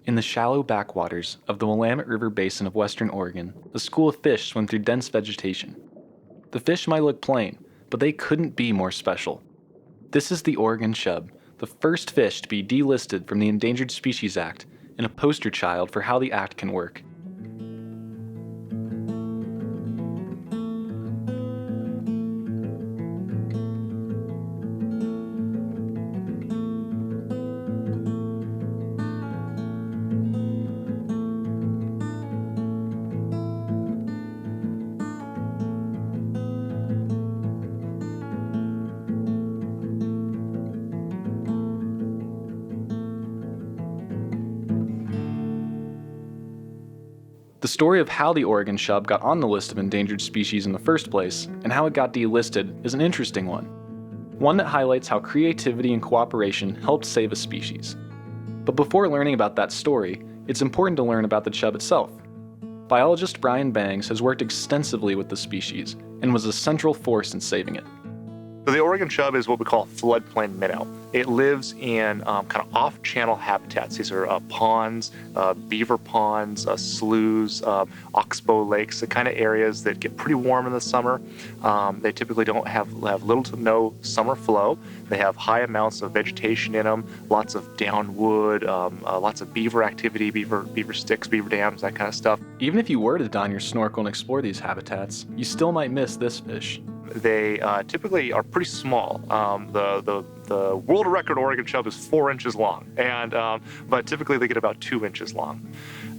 In the shallow backwaters of the Willamette River basin of western Oregon, a school of fish swim through dense vegetation. The fish might look plain, but they couldn't be more special. This is the Oregon Chub, the first fish to be delisted from the Endangered Species Act, and a poster child for how the act can work. The story of how the Oregon Chub got on the list of endangered species in the first place, and how it got delisted, is an interesting one that highlights how creativity and cooperation helped save a species. But before learning about that story, it's important to learn about the chub itself. Biologist Brian Bangs has worked extensively with the species, and was a central force in saving it. So the Oregon Chub is what we call a floodplain minnow. It lives in kind of off-channel habitats. These are ponds, beaver ponds, sloughs, oxbow lakes, the kind of areas that get pretty warm in the summer. They typically don't have little to no summer flow. They have high amounts of vegetation in them, lots of downwood, lots of beaver activity, beaver sticks, beaver dams, that kind of stuff. Even if you were to don your snorkel and explore these habitats, you still might miss this fish. They typically are pretty small. The world record Oregon Chub is 4 inches long, but typically they get about 2 inches long.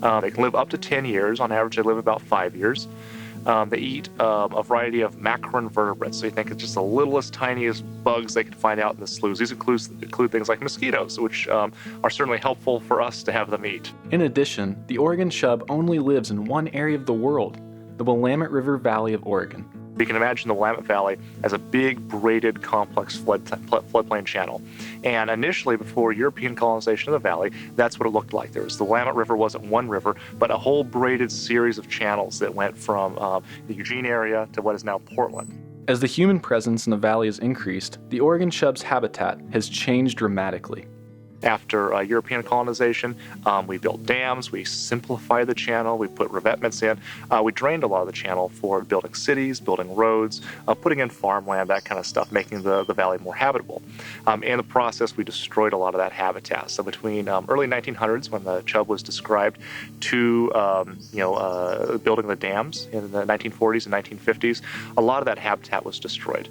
They can live up to 10 years. On average, they live about 5 years. They eat a variety of macroinvertebrates, so you think it's just the littlest, tiniest bugs they can find out in the sloughs. These include things like mosquitoes, which are certainly helpful for us to have them eat. In addition, the Oregon Chub only lives in one area of the world, the Willamette River Valley of Oregon. You can imagine the Willamette Valley as a big, braided, complex floodplain channel. And initially, before European colonization of the valley, that's what it looked like. The Willamette River wasn't one river, but a whole braided series of channels that went from the Eugene area to what is now Portland. As the human presence in the valley has increased, the Oregon Chub's habitat has changed dramatically. After European colonization, we built dams, we simplified the channel, we put revetments in, we drained a lot of the channel for building cities, building roads, putting in farmland, that kind of stuff, making the valley more habitable. In the process, we destroyed a lot of that habitat. So between early 1900s, when the Chub was described, to building the dams in the 1940s and 1950s, a lot of that habitat was destroyed.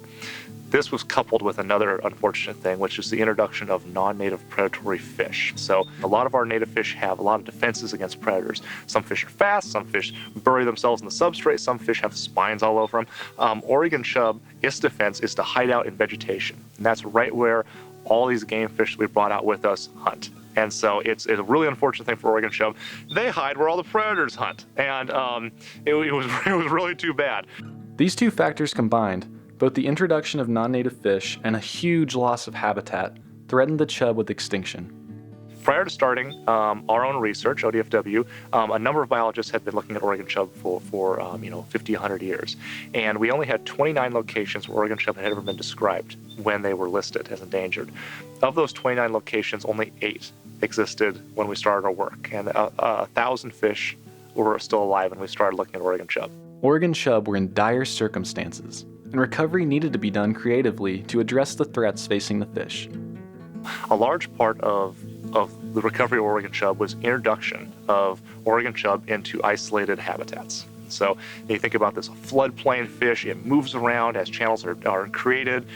This was coupled with another unfortunate thing, which is the introduction of non-native predatory fish. So a lot of our native fish have a lot of defenses against predators. Some fish are fast, some fish bury themselves in the substrate, some fish have spines all over them. Oregon Chub, its defense is to hide out in vegetation. And that's right where all these game fish we brought out with us hunt. And so it's a really unfortunate thing for Oregon Chub. They hide where all the predators hunt. And it was really too bad. These two factors combined, both the introduction of non-native fish and a huge loss of habitat, threatened the chub with extinction. Prior to starting our own research, ODFW, a number of biologists had been looking at Oregon Chub for 50, 100 years. And we only had 29 locations where Oregon Chub had ever been described when they were listed as endangered. Of those 29 locations, only 8 existed when we started our work. And 1,000 fish were still alive when we started looking at Oregon Chub. Oregon Chub were in dire circumstances, and recovery needed to be done creatively to address the threats facing the fish. A large part of the recovery of Oregon Chub was introduction of Oregon Chub into isolated habitats. So you think about this floodplain fish, it moves around as channels are created.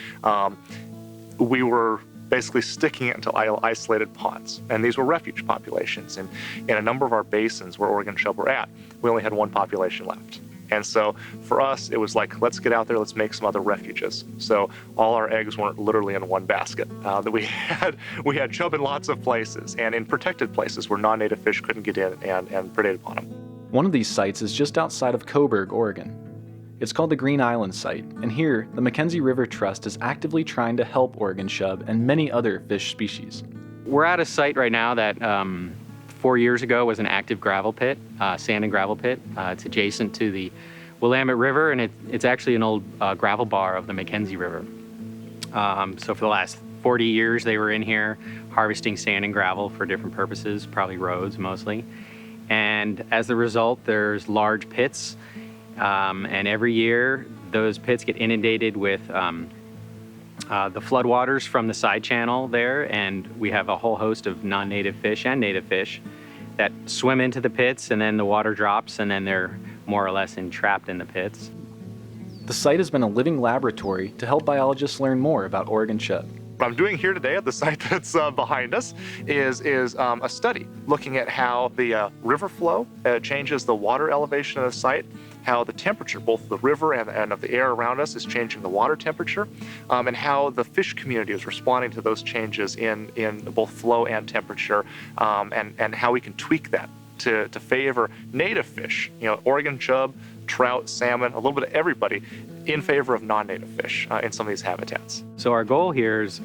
We were basically sticking it into isolated ponds, and these were refuge populations. And in a number of our basins where Oregon Chub were at, we only had one population left. And so for us, it was like, let's get out there, let's make some other refuges. So all our eggs weren't literally in one basket. That we had chub in lots of places, and in protected places where non-native fish couldn't get in and predate upon them. One of these sites is just outside of Coburg, Oregon. It's called the Green Island Site, and here, the Mackenzie River Trust is actively trying to help Oregon Chub and many other fish species. We're at a site right now that 4 years ago was an active gravel pit, sand and gravel pit. It's adjacent to the Willamette River, and it's actually an old gravel bar of the Mackenzie River. So for the last 40 years they were in here harvesting sand and gravel for different purposes, probably roads mostly. And as a result, there's large pits, and every year those pits get inundated with the floodwaters from the side channel there, and we have a whole host of non-native fish and native fish that swim into the pits, and then the water drops, and then they're more or less entrapped in the pits. The site has been a living laboratory to help biologists learn more about Oregon chub. What I'm doing here today at the site that's behind us is a study looking at how the river flow changes the water elevation of the site, how the temperature, both the river and of the air around us, is changing the water temperature, and how the fish community is responding to those changes in both flow and temperature, and how we can tweak that to favor native fish, Oregon chub, trout, salmon, a little bit of everybody, in favor of non-native fish in some of these habitats. So our goal here is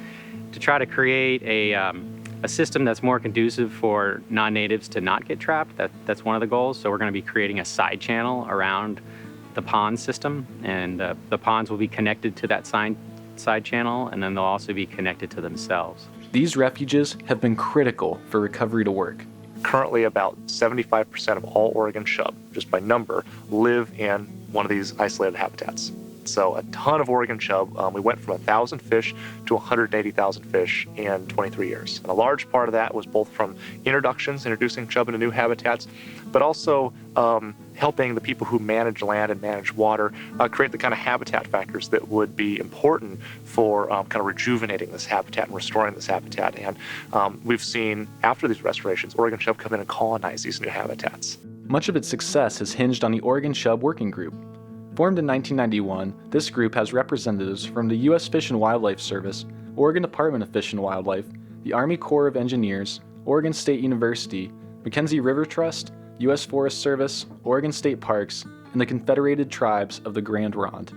to try to create a system that's more conducive for non-natives to not get trapped. That's one of the goals. So we're going to be creating a side channel around the pond system, and the ponds will be connected to that side channel, and then they'll also be connected to themselves. These refuges have been critical for recovery to work. Currently, about 75% of all Oregon chub, just by number, live in one of these isolated habitats. So a ton of Oregon chub. We went from 1,000 fish to 180,000 fish in 23 years. And a large part of that was both from introducing chub into new habitats, but also helping the people who manage land and manage water create the kind of habitat factors that would be important for kind of rejuvenating this habitat and restoring this habitat. And we've seen, after these restorations, Oregon chub come in and colonize these new habitats. Much of its success has hinged on the Oregon Chub Working Group. Formed in 1991, this group has representatives from the U.S. Fish and Wildlife Service, Oregon Department of Fish and Wildlife, the Army Corps of Engineers, Oregon State University, Mackenzie River Trust, U.S. Forest Service, Oregon State Parks, and the Confederated Tribes of the Grand Ronde.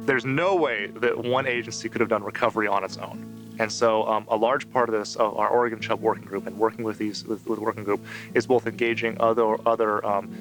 There's no way that one agency could have done recovery on its own. And so a large part of this, our Oregon Chub Working Group, and working with the working group, is both engaging other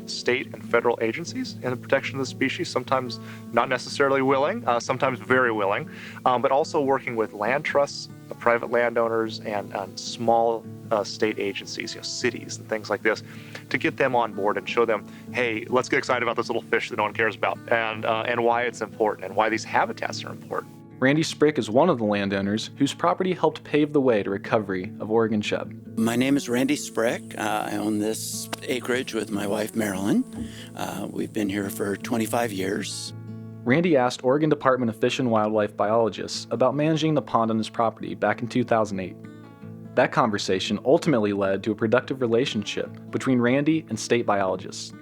state and federal agencies in the protection of the species, sometimes not necessarily willing, sometimes very willing, but also working with land trusts, private landowners, and small state agencies, cities and things like this, to get them on board and show them, hey, let's get excited about this little fish that no one cares about, and why it's important, and why these habitats are important. Randy Spreg is one of the landowners whose property helped pave the way to recovery of Oregon chub. My name is Randy Spreg. I own this acreage with my wife, Marilyn. We've been here for 25 years. Randy asked Oregon Department of Fish and Wildlife biologists about managing the pond on his property back in 2008. That conversation ultimately led to a productive relationship between Randy and state biologists.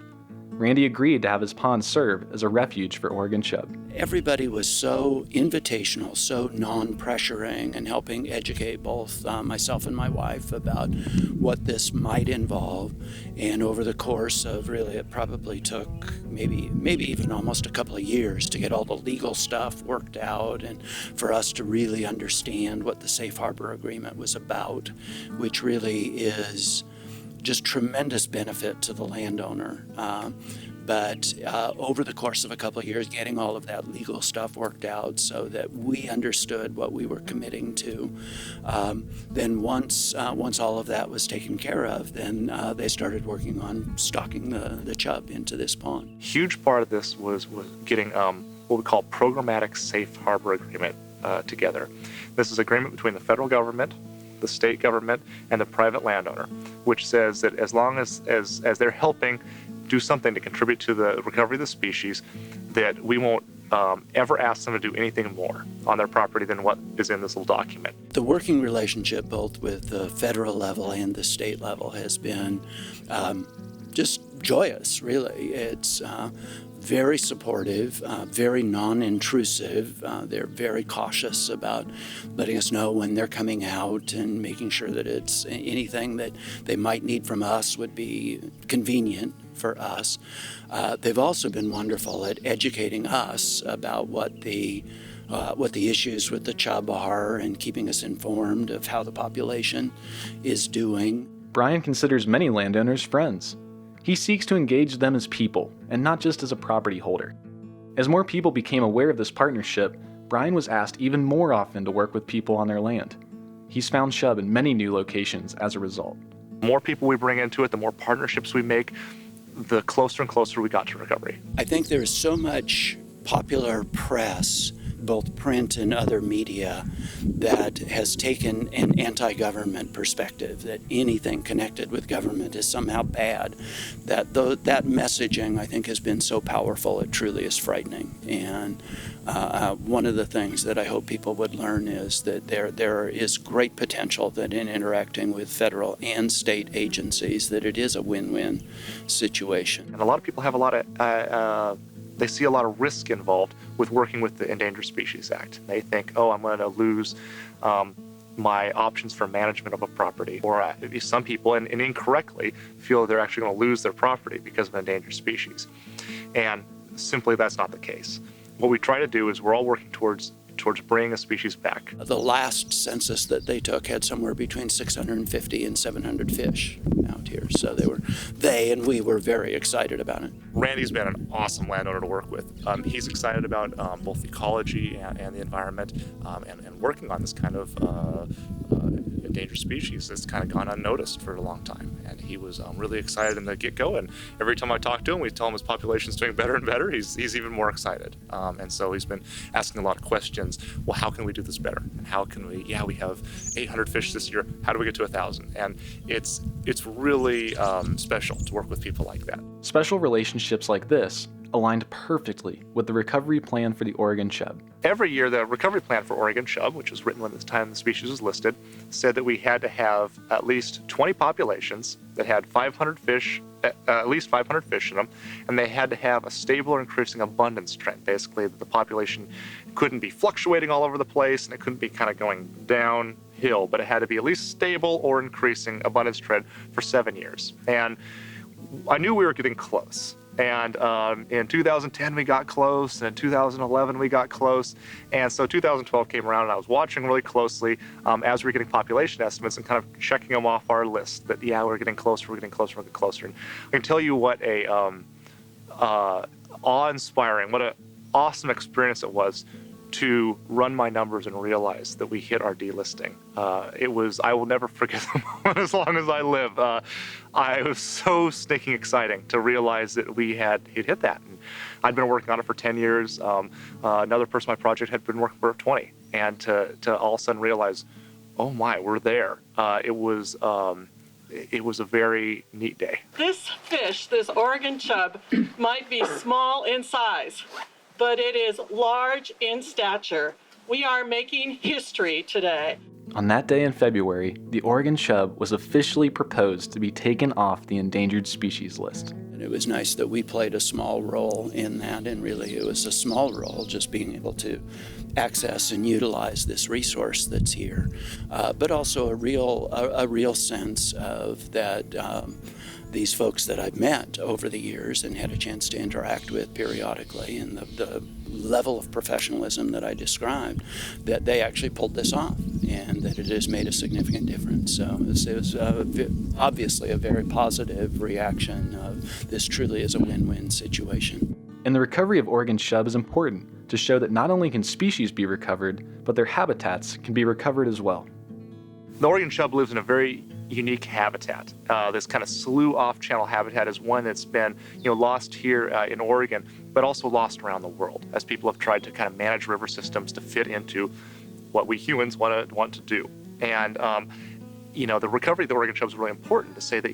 Randy agreed to have his pond serve as a refuge for Oregon chub. Everybody was so invitational, so non-pressuring, and helping educate both myself and my wife about what this might involve. And over the course of really, it probably took maybe even almost a couple of years to get all the legal stuff worked out and for us to really understand what the Safe Harbor Agreement was about, which really is just tremendous benefit to the landowner. But over the course of a couple of years, getting all of that legal stuff worked out so that we understood what we were committing to. Then once all of that was taken care of, then they started working on stocking the chub into this pond. Huge part of this was getting what we call Programmatic Safe Harbor Agreement together. This is an agreement between the federal government, the state government, and the private landowner, which says that as long as they're helping do something to contribute to the recovery of the species, that we won't ever ask them to do anything more on their property than what is in this little document. The working relationship both with the federal level and the state level has been just joyous, really. It's very supportive, very non-intrusive. They're very cautious about letting us know when they're coming out and making sure that it's anything that they might need from us would be convenient for us. They've also been wonderful at educating us about what the issues with the chub are and keeping us informed of how the population is doing. Brian considers many landowners friends. He seeks to engage them as people, and not just as a property holder. As more people became aware of this partnership, Brian was asked even more often to work with people on their land. He's found chub in many new locations as a result. The more people we bring into it, the more partnerships we make, the closer and closer we got to recovery. I think there's so much popular press, both print and other media, that has taken an anti-government perspective, that anything connected with government is somehow bad. That messaging, I think, has been so powerful, it truly is frightening. And one of the things that I hope people would learn is that there is great potential that in interacting with federal and state agencies, that it is a win-win situation. And a lot of people have a lot of they see a lot of risk involved with working with the Endangered Species Act. They think, oh, I'm going to lose my options for management of a property. Or some people, and incorrectly, feel they're actually going to lose their property because of an endangered species. And simply that's not the case. What we try to do is we're all working towards bringing a species back. The last census that they took had somewhere between 650 and 700 fish out here. So they and we were very excited about it. Randy's been an awesome landowner to work with. He's excited about both ecology and the environment, and working on this kind of endangered species that's kind of gone unnoticed for a long time. And he was really excited in the get-go. And every time I talk to him, we tell him his population's doing better and better. He's even more excited. And so he's been asking a lot of questions. Well, how can we do this better? And how can we? Yeah, we have 800 fish this year. How do we get to 1,000? And it's really special to work with people like that. Special relationships like this aligned perfectly with the recovery plan for the Oregon Chub. Every year, the recovery plan for Oregon Chub, which was written when the time the species was listed, said that we had to have at least 20 populations that had 500 fish, at least 500 fish in them, and they had to have a stable or increasing abundance trend. Basically, that the population couldn't be fluctuating all over the place, and it couldn't be kind of going downhill, but it had to be at least stable or increasing abundance trend for 7 years. And I knew we were getting close. And in 2010 we got close, and in 2011 we got close, and so 2012 came around, and I was watching really closely as we were getting population estimates and kind of checking them off our list. That yeah, we're getting closer, we're getting closer, we're getting closer. And I can tell you what a awe-inspiring, what an awesome experience it was to run my numbers and realize that we hit our delisting. I will never forget the moment as long as I live. It was so stinking exciting to realize that we had hit that. And I'd been working on it for 10 years. Another person on my project had been working for 20. And to all of a sudden realize, oh my, we're there. It was a very neat day. This fish, this Oregon chub, might be small in size, but it is large in stature. We are making history today. On that day in February, the Oregon Chub was officially proposed to be taken off the endangered species list. And it was nice that we played a small role in that, and really it was a small role just being able to access and utilize this resource that's here, but also a real sense of that these folks that I've met over the years and had a chance to interact with periodically, and the level of professionalism that I described, that they actually pulled this off and that it has made a significant difference. So it was obviously a very positive reaction of this truly is a win-win situation. And the recovery of Oregon Chub is important to show that not only can species be recovered, but their habitats can be recovered as well. The Oregon Chub lives in a very unique habitat. This kind of slough off-channel habitat is one that's been lost here in Oregon, but also lost around the world as people have tried to kind of manage river systems to fit into what we humans want to do. And the recovery of the Oregon Chub is really important to say that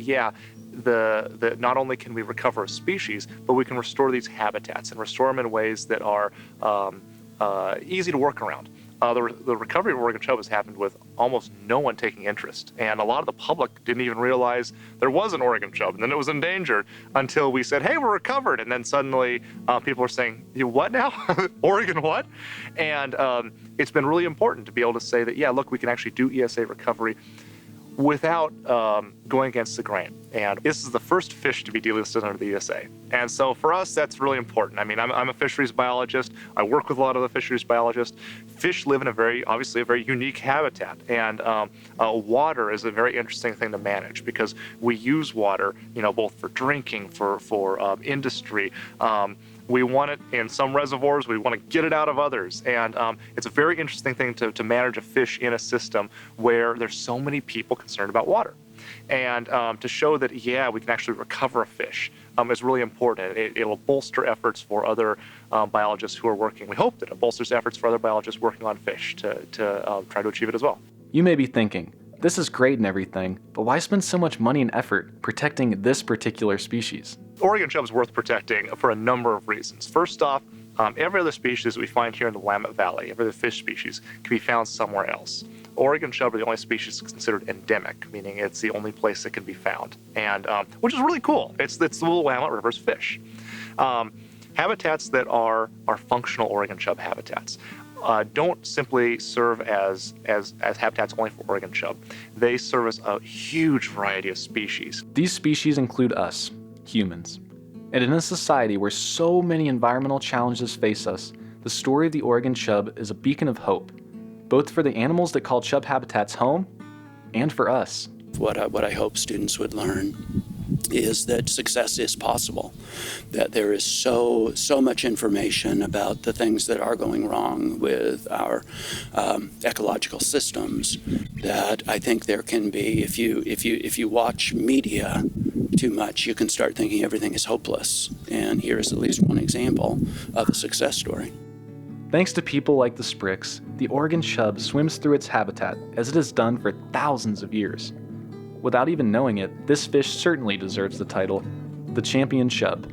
the not only can we recover a species, but we can restore these habitats and restore them in ways that are easy to work around. The recovery of Oregon Chub has happened with almost no one taking interest, and a lot of the public didn't even realize there was an Oregon Chub, and then it was endangered until we said, hey, we're recovered, and then suddenly people are saying, what now? Oregon what? And it's been really important to be able to say that, yeah, look, we can actually do ESA recovery without going against the grain. And this is the first fish to be delisted under the ESA. And so for us, that's really important. I mean, I'm a fisheries biologist. I work with a lot of the fisheries biologists. Fish live in obviously a very unique habitat. And water is a very interesting thing to manage because we use water, both for drinking, for industry, We want it in some reservoirs, we want to get it out of others. And it's a very interesting thing to manage a fish in a system where there's so many people concerned about water. And to show that, yeah, we can actually recover a fish is really important. It'll bolster efforts for other biologists who are working. We hope that it bolsters efforts for other biologists working on fish to try to achieve it as well. You may be thinking, this is great and everything, but why spend so much money and effort protecting this particular species? Oregon Chub is worth protecting for a number of reasons. First off, every other species that we find here in the Willamette Valley, every other fish species, can be found somewhere else. Oregon Chub are the only species considered endemic, meaning it's the only place it can be found, and which is really cool. It's the little Willamette River's fish. Habitats that are functional Oregon Chub habitats don't simply serve as habitats only for Oregon Chub. They service a huge variety of species. These species include us, humans. And in a society where so many environmental challenges face us, the story of the Oregon Chub is a beacon of hope, both for the animals that call chub habitats home and for us. What I hope students would learn is that success is possible, that there is so much information about the things that are going wrong with our ecological systems that I think there can be, if you watch media too much, you can start thinking everything is hopeless. And here is at least one example of a success story. Thanks to people like the Spregs, the Oregon Chub swims through its habitat as it has done for thousands of years. Without even knowing it, this fish certainly deserves the title, the champion chub.